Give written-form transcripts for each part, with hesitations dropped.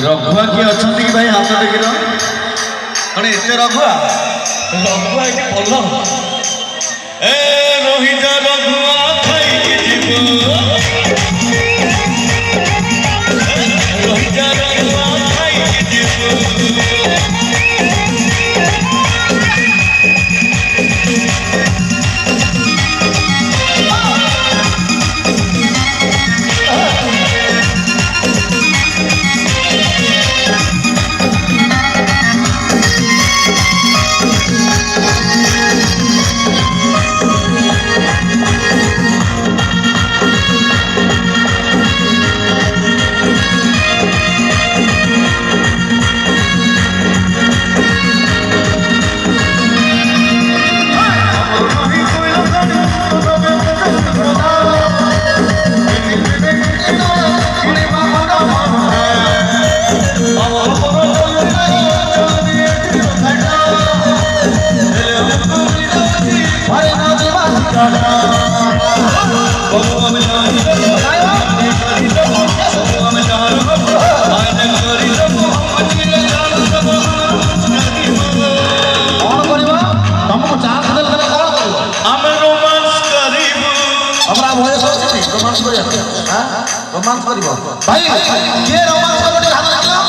रघुआ किए अच्छा कि भाई हाथ देख कणे एते रघुआ रघुआ ये भल ए रोहित रघुआ खाई जीव रोहित रघुआ खाई जीव रोमांस करिवो भाई के रोमांस करबे हाथ लागला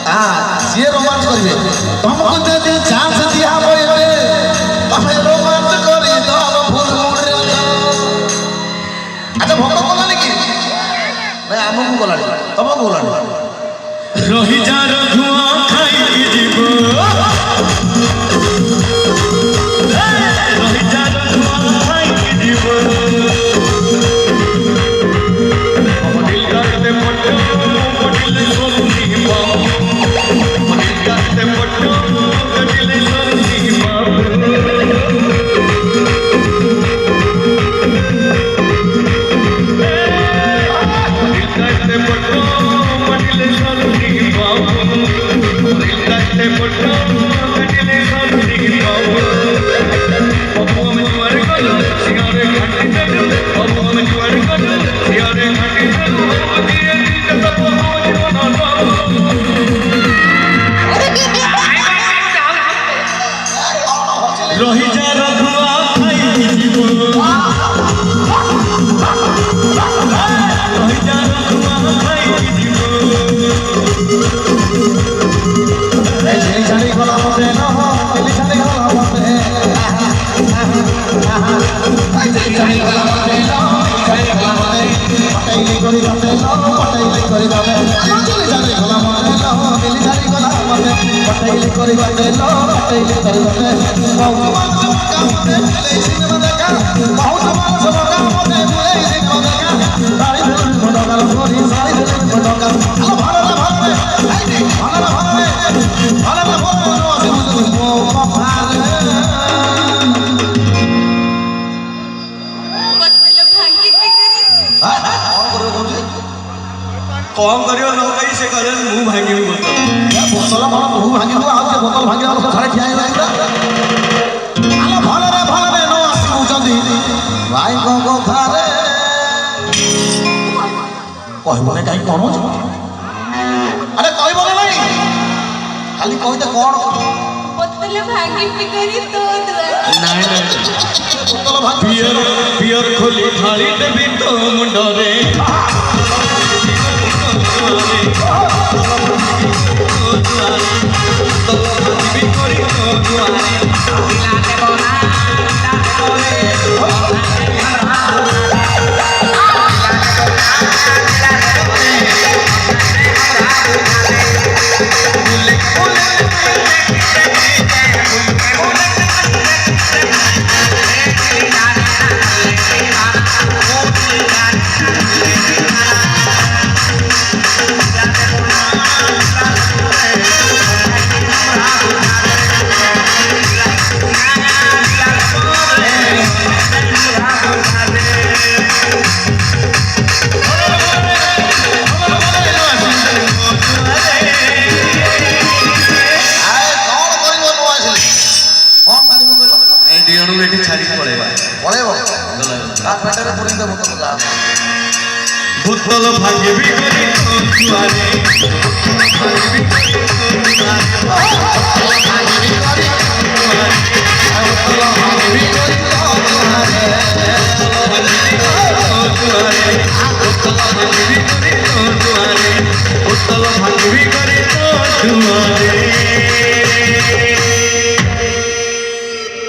हां जे रोमांस करबे तुमको दे चांस दिया होए तमे रोमांस करी दो फूल मुड़े अच्छा भोग कोलानी की भाई हमको कोलानी तुमको कोलानी रोही जा रघुआ खाई जीवो रोही जा रघुआ खाई जीवो रोही जा रघुआ खाई जीवो रोही जा रघुआ खाई जीवो ऐसे चली गला मते न हो चली चली गला मते ऐसे चली गला मते न चली गला मते पटाई करी दबे न पटाई करी दबे चली चली गला मते न चली चली गला मते पटाई करी दबे न पटाई करी दबे भगवान काम दे ले सिनेमा देखा बहुत सब काम दे ले सिनेमा देखा सारी फोटोग्राफ करी सारी फोटोग्राफ भारत भारत भारत भारत कौन करियो न कई से करे मुंह भांगी बोतल बोतल मन मुंह भांगी दो आज बोतल भांगी वाला सारे ठिया लागला आलो भले रे न आसी उचंदी भाई को थारे कहबो ने काई कोन अरे कहबो ने नहीं ଖାଲି କହିତେ କ'ଣ ବୋତଲ ଭାଙ୍ଗି ପିକରି ତୋ ନାଇଁ ନାଇଁ ବୋତଲ ଭାଙ୍ଗି ପିଅର ପିଅର ଖୋଲି ଢାଳି ଦେବି ତୋ ମୁଣ୍ଡରେ ଏଠି ଛାଡ଼ିକି ପଳେଇବା ପଳେଇବ ତା ପେଟରେ ପୁରେଇ ଦେବ ବୋତଲ ଯା ବୋତଲ ଭାଙ୍ଗିବି କରି ଛୁଆରେ ବୋତଲ ଭାଙ୍ଗିବି କରି ଛୁଆରେ